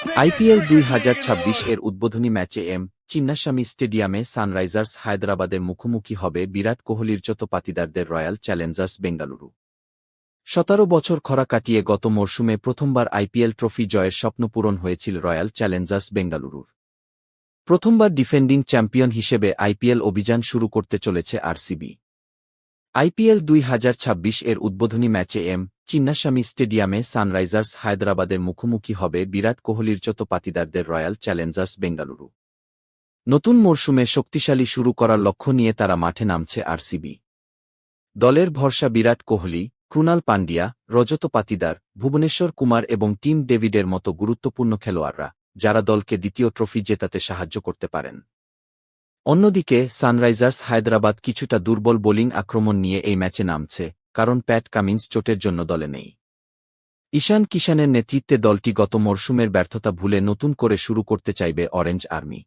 IPL ২০২৬ এর উদ্বোধনী ম্যাচে চিন্নাস্বামী স্টেডিয়ামে সানরাইজার্স হায়দরাবাদের মুখোমুখি হবে বিরাট কোহলির পাতিদারদের রয়্যাল চ্যালেঞ্জার্স বেঙ্গালুরু। ১৭ বছর খরা কাটিয়ে গত মরশুমে প্রথমবার আইপিএল ট্রফি জয়ের স্বপ্ন পূরণ হয়েছিল রয়্যাল চ্যালেঞ্জার্স বেঙ্গালুরুর। প্রথমবার ডিফেন্ডিং চ্যাম্পিয়ন হিসেবে আইপিএল অভিযান শুরু করতে চলেছে আরসিবি। আইপিএল ২০২৬ এর উদ্বোধনী ম্যাচে চিন্নাস্বামী স্টেডিয়ামে সানরাইজার্স হায়দরাবাদের মুখোমুখি হবে বিরাট কোহলির পাতিদারদের রয়্যাল চ্যালেঞ্জার্স বেঙ্গালুরু। নতুন মরশুমে শক্তিশালী শুরু করার লক্ষ্য নিয়ে তারা মাঠে নামছে আরসিবি। দলের ভরসা বিরাট কোহলি, ক্রুনাল পান্ডিয়া, রজত পাতিদার, ভুবনেশ্বর কুমার এবং টিম ডেভিডের মতো গুরুত্বপূর্ণ খেলোয়াড়রা, যারা দলকে দ্বিতীয় ট্রফি জেতাতে সাহায্য করতে পারেন। অন্যদিকে সানরাইজার্স হায়দরাবাদ কিছুটা দুর্বল বোলিং আক্রমণ নিয়ে এই ম্যাচে নামছে, কারণ প্যাট কামিন্স চোটের জন্য দলে নেই। ঈশান কিষানের নেতৃত্বে দলটি গত মরশুমের ব্যর্থতা ভুলে নতুন করে শুরু করতে চাইবে অরেঞ্জ আর্মি।